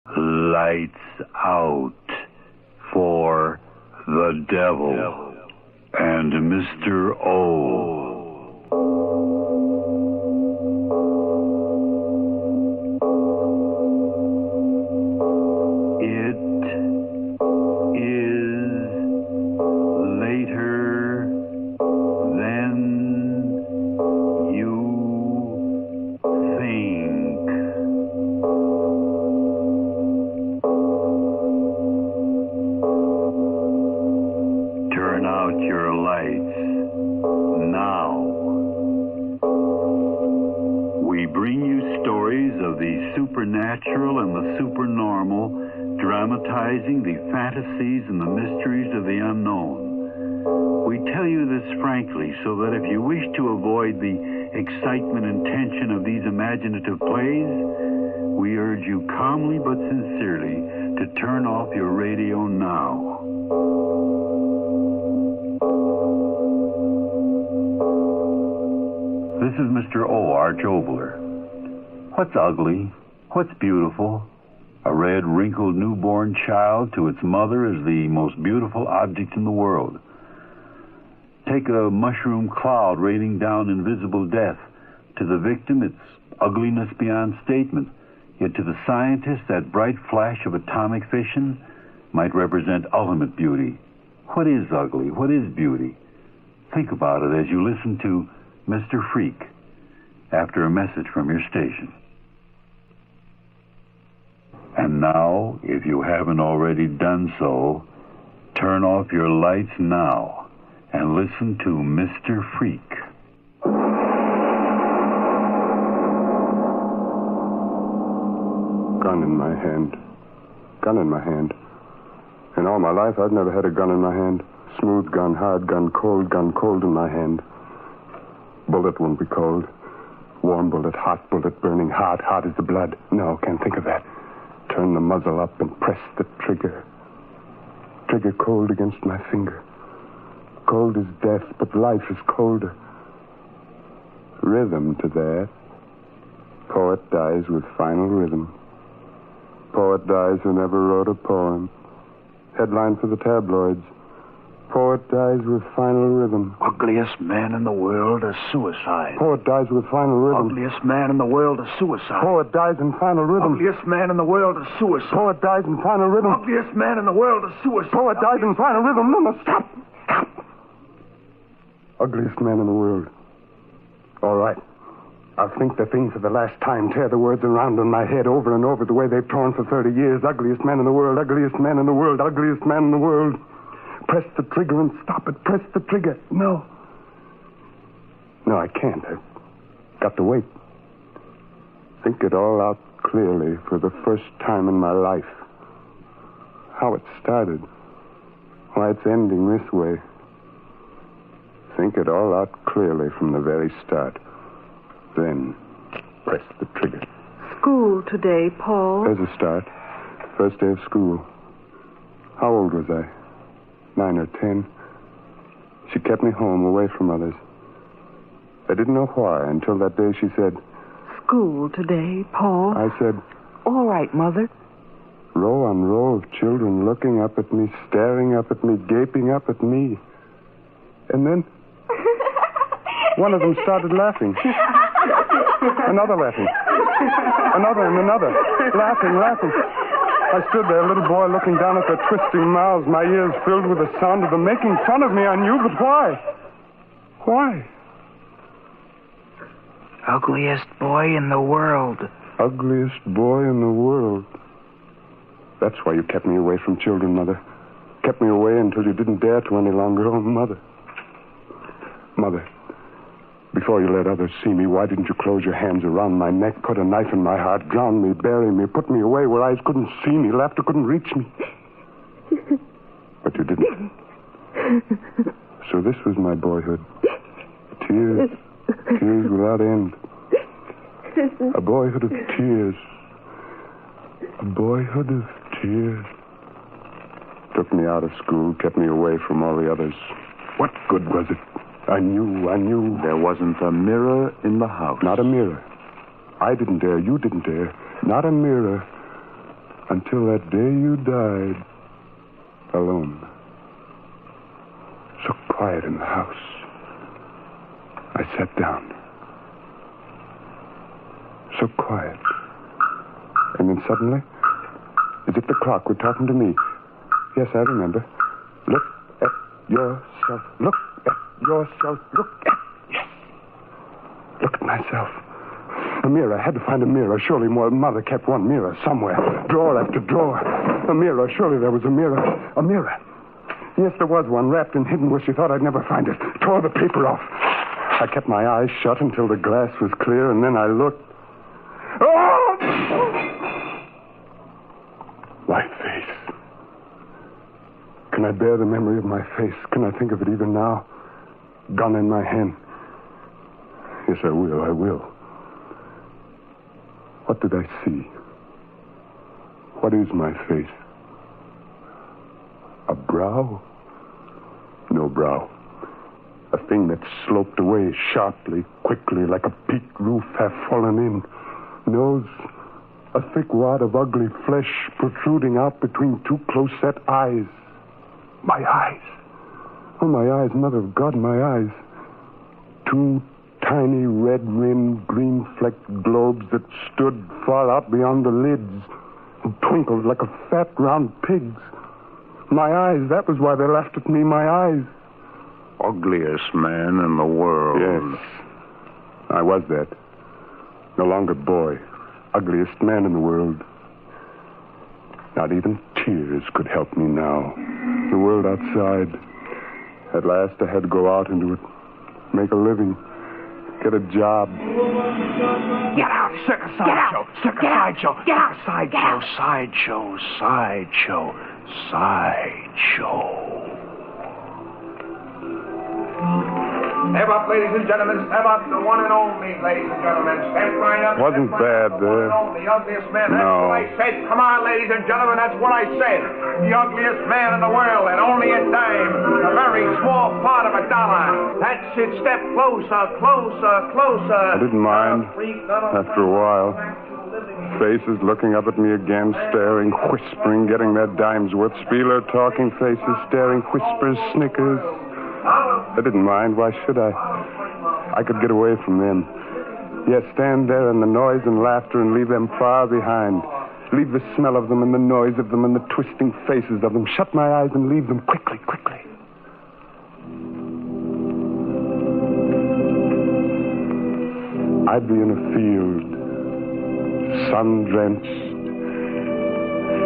Lights out for the devil and Mr. O. It is later than you think. Turn out your lights now. We bring you stories of the supernatural and the supernormal, dramatizing the fantasies and the mysteries of the unknown. We tell you this frankly so that if you wish to avoid the excitement and tension of these imaginative plays, we urge you calmly but sincerely to turn off your radio now. This is Mr. O. Arch Obler. What's ugly? What's beautiful? A red, wrinkled newborn child to its mother is the most beautiful object in the world. Take a mushroom cloud raining down invisible death. To the victim, it's ugliness beyond statement. Yet to the scientist, that bright flash of atomic fission might represent ultimate beauty. What is ugly? What is beauty? Think about it as you listen to Mr. Freak after a message from your station. And now, if you haven't already done so, turn off your lights now and listen to Mr. Freak. Gun in my hand. Gun in my hand. In all my life, I've never had a gun in my hand. Smooth gun, hard gun, cold in my hand. Bullet won't be cold. Warm bullet, hot bullet, burning hot as the blood. No, can't think of that. Turn the muzzle up and press the trigger. Trigger cold against my finger. Cold as death, but life is colder. Rhythm to that. Poet dies with final rhythm. Poet dies who never wrote a poem. Headline for the tabloids. Poet dies with final rhythm. Ugliest man in the world, a suicide. Poet dies with final rhythm. Ugliest man in the world, a suicide. Poet dies in final rhythm. Ugliest man in the world, a suicide. Poet dies in final rhythm. Ugliest man in the world, a suicide. Poet dies in final rhythm. No, stop. Ugliest man in the world. All right. I'll think the thing for the last time. Tear the words around in my head over and over the way they've torn for 30 years. Ugliest man in the world, ugliest man in the world, ugliest man in the world. Press the trigger and stop it. Press the trigger. No, I can't. I've got to wait. Think it all out clearly for the first time in my life. How it started. Why it's ending this way. Think it all out clearly from the very start. Then press the trigger. School today, Paul. There's a start. First day of school. How old was I? 9 or 10. She kept me home, away from others. I didn't know why until that day she said, School today, Paul. I said, All right, Mother. Row on row of children looking up at me, staring up at me, gaping up at me. And then one of them started laughing. Another laughing. Another and another. Laughing. I stood there, a little boy, looking down at their twisting mouths, my ears filled with the sound of them making fun of me. I knew, but why? Why? Ugliest boy in the world. Ugliest boy in the world. That's why you kept me away from children, Mother. Kept me away until you didn't dare to any longer. Oh, Mother. Mother, before you let others see me, why didn't you close your hands around my neck, put a knife in my heart, drown me, bury me, put me away where eyes couldn't see me, laughter couldn't reach me? But you didn't. So this was my boyhood. Tears without end. A boyhood of tears. A boyhood of tears. Took me out of school, kept me away from all the others. What good was it? I knew. There wasn't a mirror in the house. Not a mirror. I didn't dare. You didn't dare. Not a mirror. Until that day you died. Alone. So quiet in the house. I sat down. So quiet. And then suddenly, as if the clock were talking to me. Yes, I remember. Look at yourself. Look at yourself. Look at... Yes. Look at myself. A mirror. I had to find a mirror. Surely Mother kept one mirror somewhere. Drawer after drawer. A mirror. Surely there was a mirror. A mirror. Yes, there was one, wrapped and hidden where she thought I'd never find it. Tore the paper off. I kept my eyes shut until the glass was clear, and then I looked. Oh! My face. Can I bear the memory of my face? Can I think of it even now? Gun in my hand. Yes, I will. What did I see? What is my face? A brow? No brow. A thing that sloped away sharply, quickly, like a peaked roof half fallen in. Nose, a thick wad of ugly flesh protruding out between two close-set eyes. My eyes. Oh, my eyes, Mother of God, my eyes. Two tiny red-rimmed, green-flecked globes that stood far out beyond the lids and twinkled like a fat, round pig's. My eyes, that was why they laughed at me, my eyes. Ugliest man in the world. Yes, I was that. No longer boy. Ugliest man in the world. Not even tears could help me now. The world outside. At last I had to go out into it. Make a living. Get a job. Get out! Circus sideshow! Circus sideshow! Circus sideshow! Sideshow! Sideshow! Sideshow! Step up, ladies and gentlemen. Step up, the one and only, ladies and gentlemen. Step right up. Wasn't bad there. The ugliest man. That's No. what I said. Come on, ladies and gentlemen. That's what I said. The ugliest man in the world, and only a dime. A very small part of $1. That's it. Step closer, closer, closer. I didn't mind. After a while. Faces looking up at me again, staring, whispering, getting their dimes worth. Spieler talking, faces staring, whispers, snickers. I didn't mind. Why should I? I could get away from them. Yes, stand there in the noise and laughter and leave them far behind. Leave the smell of them and the noise of them and the twisting faces of them. Shut my eyes and leave them quickly, quickly. I'd be in a field, sun-drenched,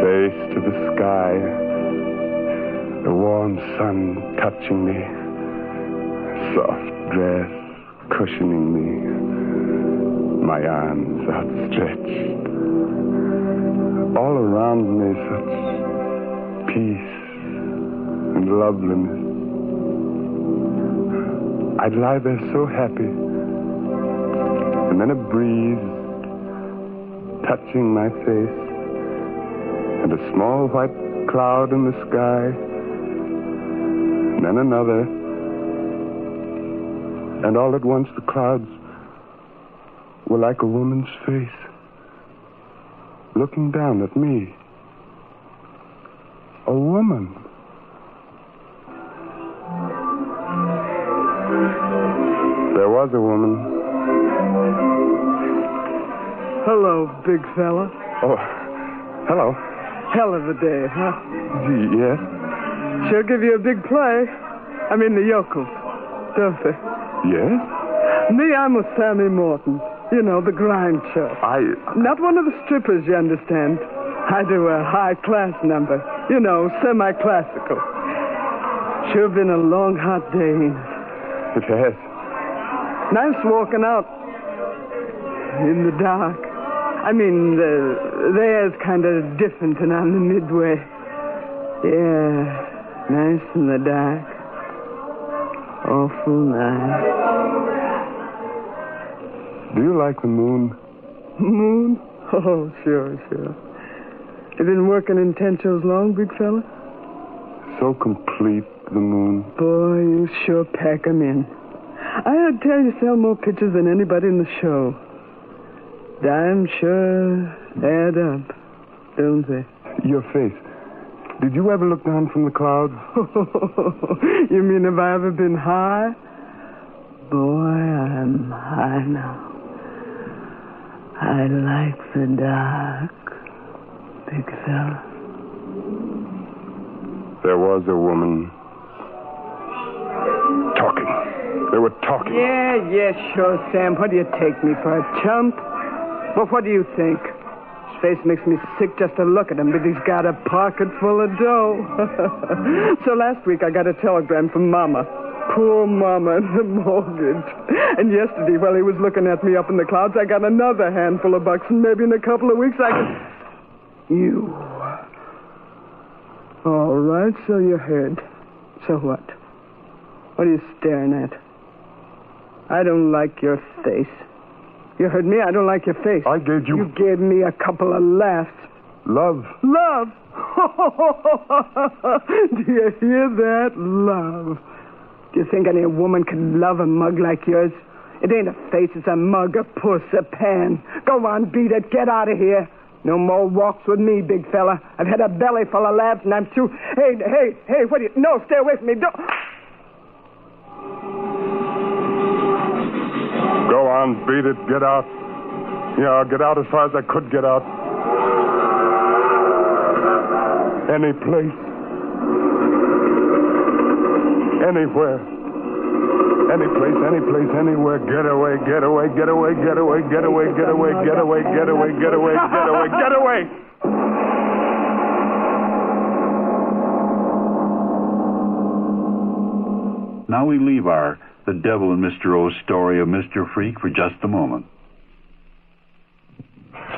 face to the sky, the warm sun touching me, soft dress cushioning me, my arms outstretched. All around me such peace and loveliness. I'd lie there so happy. And then a breeze touching my face, and a small white cloud in the sky, and then another, and all at once the clouds were like a woman's face, looking down at me. A woman. There was a woman. Hello, big fella. Oh, hello. Hell of a day, huh? Yes? She'll give you a big play. I mean, the yokels, don't they? Yes? Me, I'm with Sammy Morton. You know, the grind show. Not one of the strippers, you understand. I do a high-class number. You know, semi-classical. Sure been a long, hot day, ain't it? It has. Nice walking out in the dark. I mean, the air's kind of different than on the Midway. Yeah, nice in the dark. Awful nice. Do you like the moon? Moon? Oh, sure. You been working in tent shows long, big fella? So complete, the moon. Boy, you sure pack 'em in. I'd tell you sell more pictures than anybody in the show. Dimes sure add up. don't they? Your face. Did you ever look down from the clouds? You mean have I ever been high? Boy, I'm high now. I like the dark, big fella. There was a woman talking. They were talking. Yeah, sure, Sam. What do you take me for, a chump? Well, what do you think? His face makes me sick just to look at him, but he's got a pocket full of dough. So last week I got a telegram from Mama. Poor Mama and the mortgage. And yesterday, while he was looking at me up in the clouds, I got another handful of bucks, and maybe in a couple of weeks I can... You. All right, so you heard. So what? What are you staring at? I don't like your face. You heard me? I don't like your face. I gave you... You gave me a couple of laughs. Love. Love? Do you hear that? Love. Do you think any woman can love a mug like yours? It ain't a face, it's a mug, a puss, a pan. Go on, beat it. Get out of here. No more walks with me, big fella. I've had a belly full of laughs and I'm through. Hey, what do you... No, stay away from me. Don't... Go on, beat it. Get out. Yeah, I'll get out as far as I could get out. Any place. Anywhere. Any place, anywhere. Get away. Now we leave The Devil and Mr. O's story of Mr. Freak for just a moment.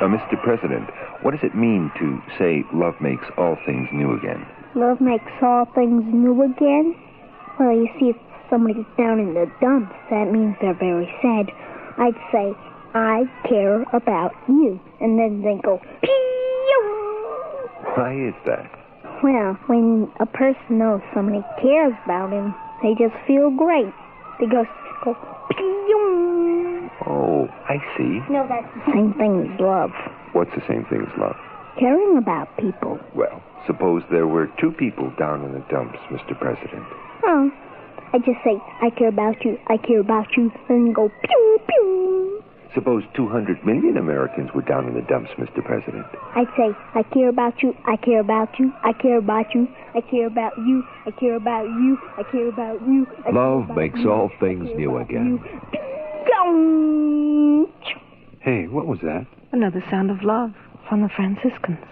Mr. President, what does it mean to say love makes all things new again? Love makes all things new again? Well, you see, if somebody's down in the dumps, that means they're very sad. I'd say, I care about you. And then they go, pew! Why is that? Well, when a person knows somebody cares about him, they just feel great. They go pew! Oh, I see. No, that's the same thing as love. What's the same thing as love? Caring about people. Well, suppose there were two people down in the dumps, Mr. President. Oh, I just say, I care about you, and then go pew, pew. Suppose 200 million Americans were down in the dumps, Mr. President. I'd say, I care about you, I care about you, I care about you, I care about you, I care about you, I care about you. Love makes all things new again. Hey, what was that? Another sound of love from the Franciscans.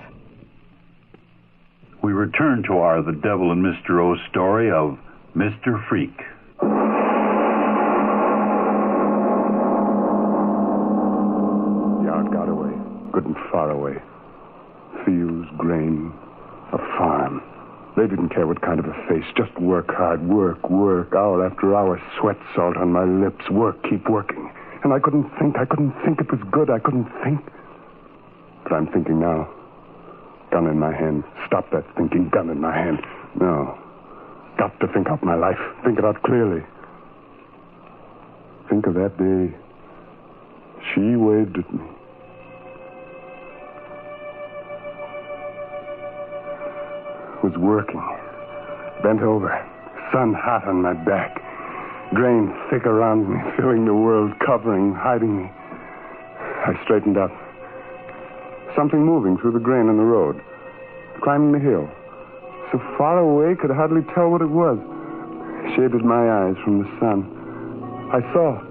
We return to The Devil and Mr. O's story of Mr. Freak. Yeah, it got away. Good and far away. Fields, grain, a farm. They didn't care what kind of a face. Just work hard, work. Hour after hour, sweat salt on my lips. Work, keep working. And I couldn't think it was good. I couldn't think. But I'm thinking now. Gun in my hand. Stop that thinking. Gun in my hand. No. Got to think out my life. Think it out clearly. Think of that day. She waved at me. Was working. Bent over. Sun hot on my back. Grain thick around me, filling the world, covering, hiding me. I straightened up. Something moving through the grain on the road. Climbing the hill. So far away, could hardly tell what it was. Shaded my eyes from the sun. I saw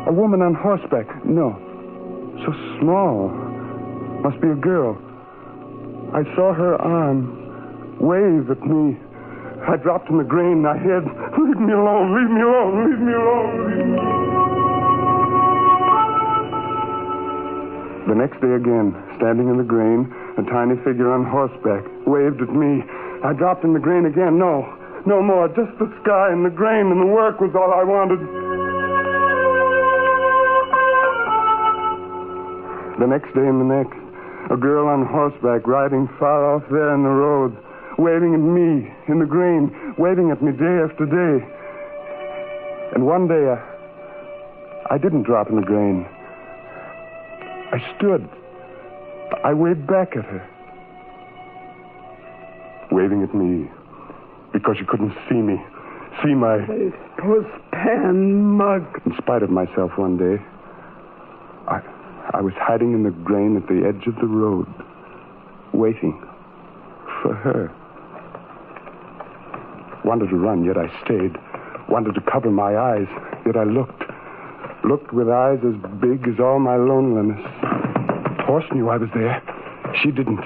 a woman on horseback. No, so small. Must be a girl. I saw her arm wave at me. I dropped in the grain. I hid. Leave me alone. Leave me alone. Leave me alone. The next day again, standing in the grain, a tiny figure on horseback waved at me. I dropped in the grain again. No more. Just the sky and the grain and the work was all I wanted. The next day and the next, a girl on horseback riding far off there in the road, waving at me in the grain, waving at me day after day. And one day, I didn't drop in the grain. I stood. I waved back at her. Waving at me because she couldn't see me. See my... Puss-pan mug. In spite of myself one day, I was hiding in the grain at the edge of the road, waiting for her. Wanted to run, yet I stayed. Wanted to cover my eyes, yet I looked. Looked with eyes as big as all my loneliness. Horse knew I was there. She didn't.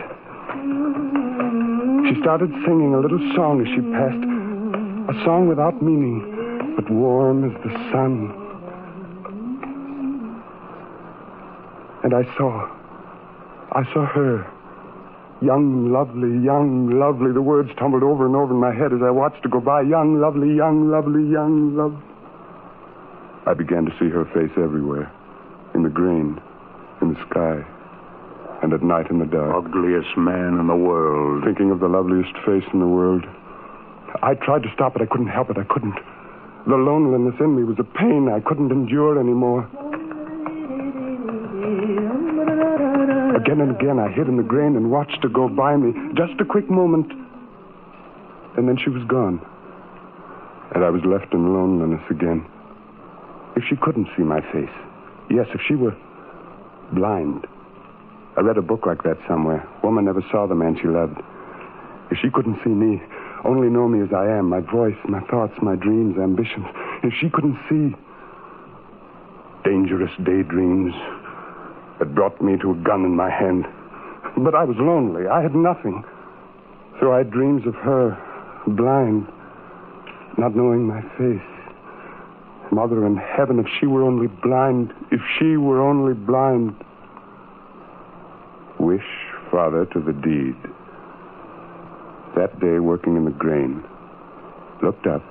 She started singing a little song as she passed. A song without meaning, but warm as the sun. And I saw her. Young, lovely. The words tumbled over and over in my head as I watched her go by. Young, lovely, young, lovely, young, lovely. I began to see her face everywhere. In the grain, in the sky, and at night in the dark. Ugliest man in the world. Thinking of the loveliest face in the world. I tried to stop it. I couldn't help it. I couldn't. The loneliness in me was a pain I couldn't endure anymore. Again and again, I hid in the grain and watched her go by me. Just a quick moment. And then she was gone. And I was left in loneliness again. If she couldn't see my face. Yes, if she were blind. I read a book like that somewhere. Woman never saw the man she loved. If she couldn't see me, only know me as I am, my voice, my thoughts, my dreams, ambitions. If she couldn't see dangerous daydreams that brought me to a gun in my hand. But I was lonely. I had nothing. So I had dreams of her, blind, not knowing my face. Mother in heaven, if she were only blind, if she were only blind. Wish, Father, to the deed. That day, working in the grain, looked up.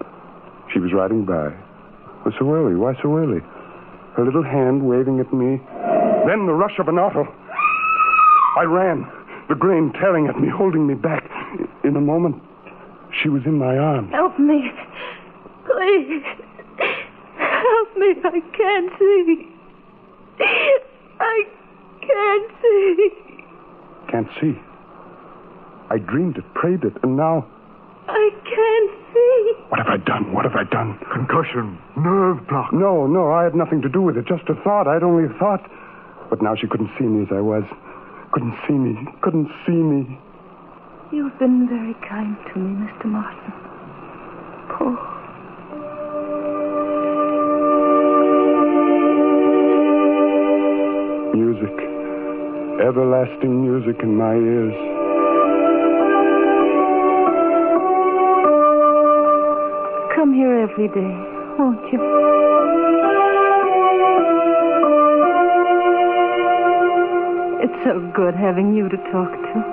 She was riding by. Oh, so early? Why so early? Her little hand waving at me. Then the rush of an auto. I ran, the grain tearing at me, holding me back. In a moment, she was in my arms. Help me. Please. Help me. I can't see. I can't see. Can't see. I dreamed it, prayed it, and now... I can't see. What have I done? What have I done? Concussion. Nerve block. No, I had nothing to do with it. Just a thought. I'd only thought. But now she couldn't see me as I was. Couldn't see me. You've been very kind to me, Mr. Martin. Paul. Music. Everlasting music in my ears. Come here every day, won't you? It's so good having you to talk to.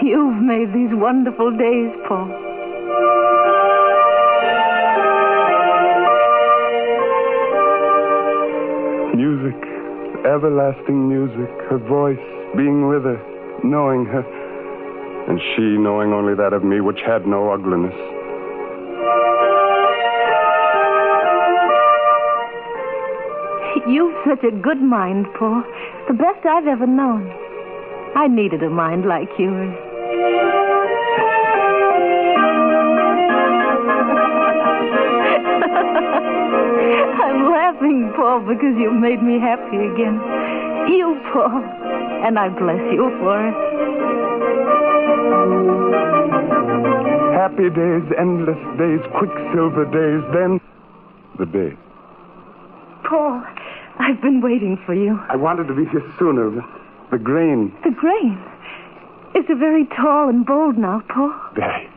You've made these wonderful days, Paul. Music, everlasting music, her voice, being with her, knowing her, and she knowing only that of me which had no ugliness. You've such a good mind, Paul. The best I've ever known. I needed a mind like yours. I'm laughing, Paul, because you've made me happy again. You, Paul. And I bless you for it. Happy days, endless days, quicksilver days, then the day. Paul, I've been waiting for you. I wanted to be here sooner. The grain. The grain? It's very tall and bold now, Paul. Very.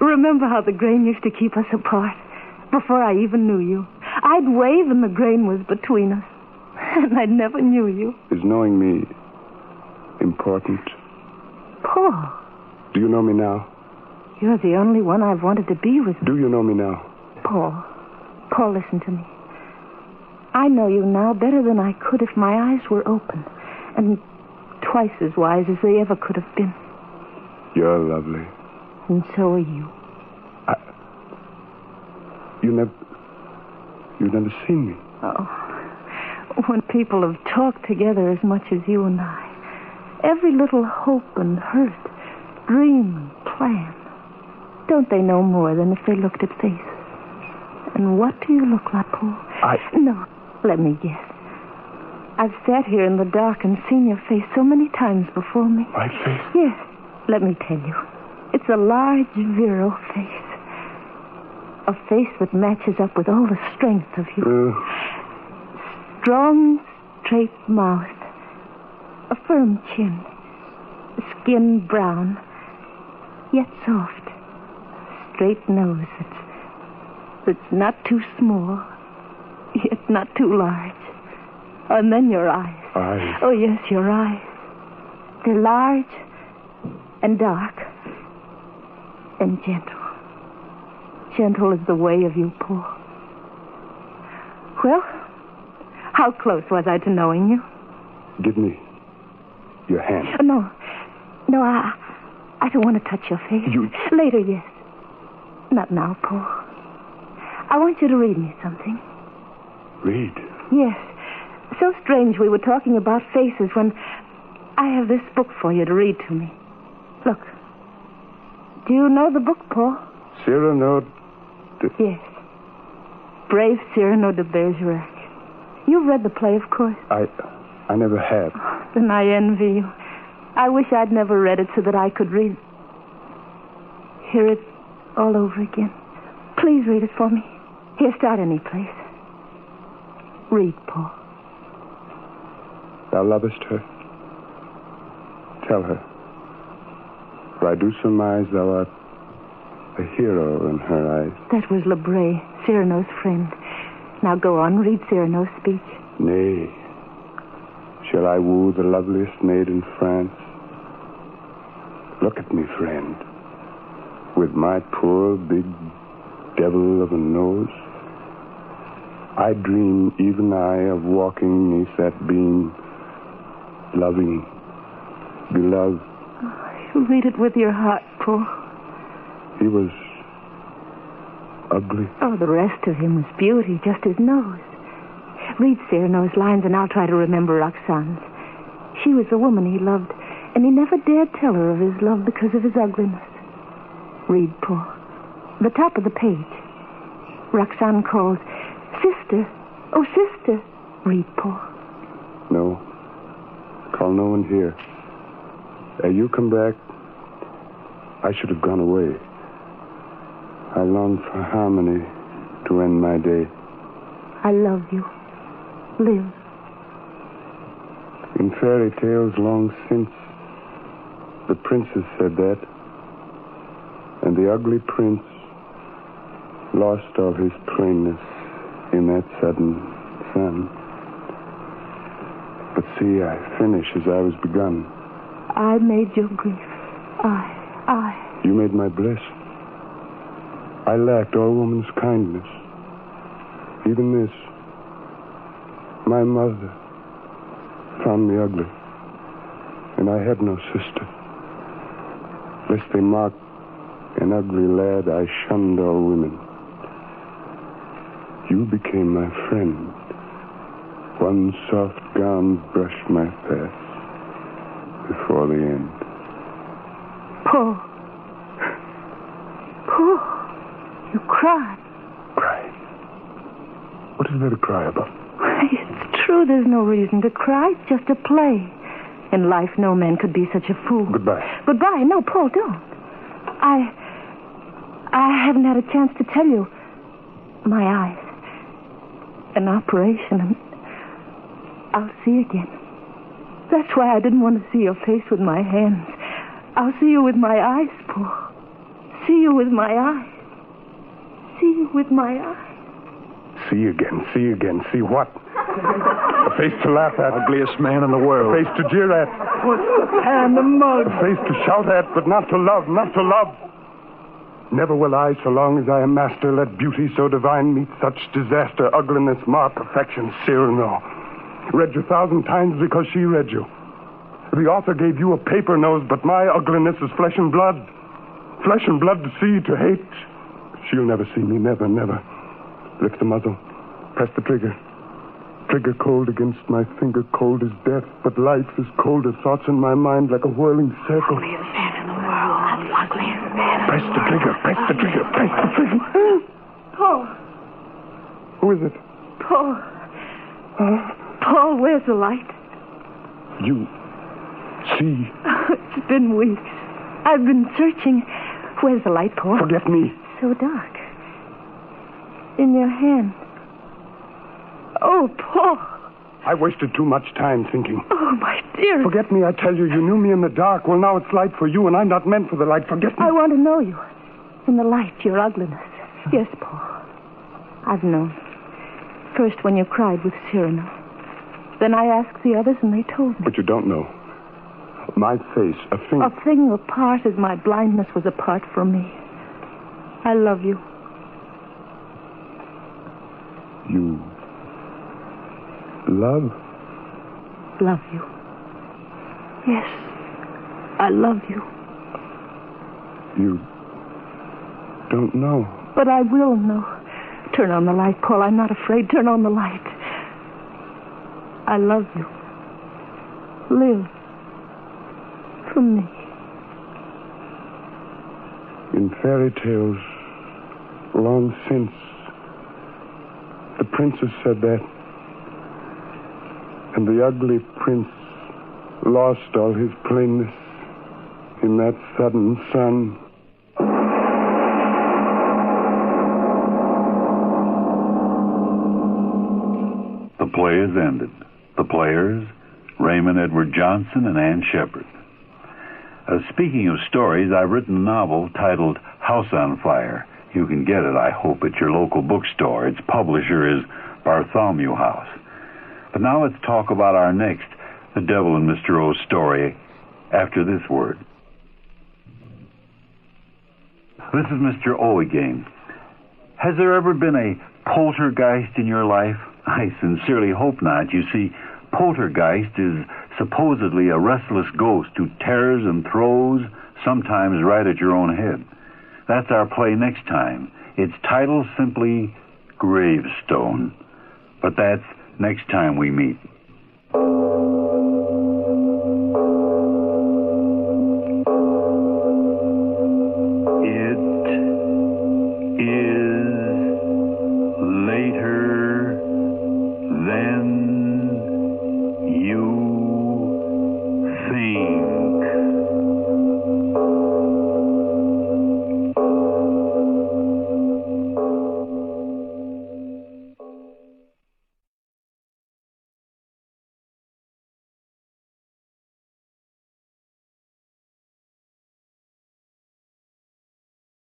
Remember how the grain used to keep us apart? Before I even knew you. I'd wave and the grain was between us. And I never knew you. Is knowing me important? Paul. Do you know me now? You're the only one I've wanted to be with. Do you know me now? Paul, listen to me. I know you now better than I could if my eyes were open. And twice as wise as they ever could have been. You're lovely. And so are you. You've never seen me. Oh, when people have talked together as much as you and I, every little hope and hurt, dream and plan, don't they know more than if they looked at faces? And what do you look like, Paul? No, let me guess. I've sat here in the dark and seen your face so many times before me. My face? Yes, let me tell you. It's a large, virile face. A face that matches up with all the strength of you. Strong, straight mouth. A firm chin. Skin brown, yet soft. Straight nose that's not too small, yet not too large. And then your eyes. Eyes? Oh, yes, your eyes. They're large and dark and gentle. Gentle is the way of you, Paul. Well, how close was I to knowing you? Give me your hand. No, I don't want to touch your face. Later, yes. Not now, Paul. I want you to read me something. Read? Yes. So strange we were talking about faces when I have this book for you to read to me. Look. Do you know the book, Paul? Cyrano de... Yes. Brave Cyrano de Bergerac. You've read the play, of course. I never have. Then I envy you. I wish I'd never read it so that I could hear it all over again. Please read it for me. Here, start any place. Read, Paul. Thou lovest her. Tell her. For I do surmise thou art a hero in her eyes. That was Lebray, Cyrano's friend. Now go on, read Cyrano's speech. Nay. Shall I woo the loveliest maid in France? Look at me, friend. With my poor big devil of a nose, I dream, even I, of walking neath that beam, loving, beloved. Oh, you read it with your heart, Paul. He was ugly. Oh, the rest of him was beauty, just his nose. Read Cyrano's lines and I'll try to remember Roxane's. She was the woman he loved, and he never dared tell her of his love because of his ugliness. Read, Paul. The top of the page. Roxane calls, Sister. Oh, sister. Read, Paul. No. Call no one here. You come back. I should have gone away. I long for harmony to end my day. I love you. Live. In fairy tales long since, the princess said that, and the ugly prince lost all his plainness in that sudden sun. But see, I finish as I was begun. I made your grief. I. You made my bliss. I lacked all woman's kindness. Even this. My mother found me ugly, and I had no sister. Lest they mock an ugly lad, I shunned all women. You became my friend. One soft gown brushed my path before the end. Paul. Paul, you cried. Cry? What is there to cry about? It's true, there's no reason to cry. It's just a play. In life, no man could be such a fool. Goodbye. Goodbye. No, Paul, don't. I haven't had a chance to tell you. My eyes. An operation, and I'll see again. That's why I didn't want to see your face with my hands. I'll see you with my eyes, Paul. See you with my eyes. See you with my eyes. See again, see again. See what? A face to laugh at. Ugliest man in the world. A face to jeer at. What's the pan, the mug? A face to shout at, but not to love, not to love. Never will I, so long as I am master, let beauty so divine meet such disaster, ugliness, mar perfection, Cyrano. Read you 1,000 times because she read you. The author gave you a paper nose, but my ugliness is flesh and blood. Flesh and blood to see, to hate. She'll never see me, never, never. Lift the muzzle. Press the trigger. Trigger cold against my finger, cold as death, but life is colder. Thoughts in my mind like a whirling circle. Ugliest man in the world. That's ugliest man. Press the trigger, press the trigger, press the trigger. Paul. Who is it? Paul. Paul, where's the light? You see. It's been weeks. I've been searching. Where's the light, Paul? Forget me. So dark. In your hand. Oh, Paul. I wasted too much time thinking. Oh, my dear. Forget me, I tell you. You knew me in the dark. Well, now it's light for you, and I'm not meant for the light. Forget me. I want to know you. In the light, your ugliness. Yes, Paul. I've known. First when you cried with Cyrano. Then I asked the others, and they told me. But you don't know. My face, a thing. A thing apart as my blindness was apart from me. I love you. You love? Love you. Yes, I love you. You don't know. But I will know. Turn on the light, Paul. I'm not afraid. Turn on the light. I love you. Live. For me. In fairy tales, long since, the princess said that. And the ugly prince lost all his plainness in that sudden sun. The play is ended. The players, Raymond Edward Johnson and Ann Shepard. Speaking of stories, I've written a novel titled House on Fire. You can get it, I hope, at your local bookstore. Its publisher is Bartholomew House. But now let's talk about our next The Devil in Mr. O's story after this word. This is Mr. O again. Has there ever been a poltergeist in your life? I sincerely hope not. You see, poltergeist is supposedly a restless ghost who tears and throws, sometimes right at your own head. That's our play next time. Its title simply Gravestone. But that's next time we meet.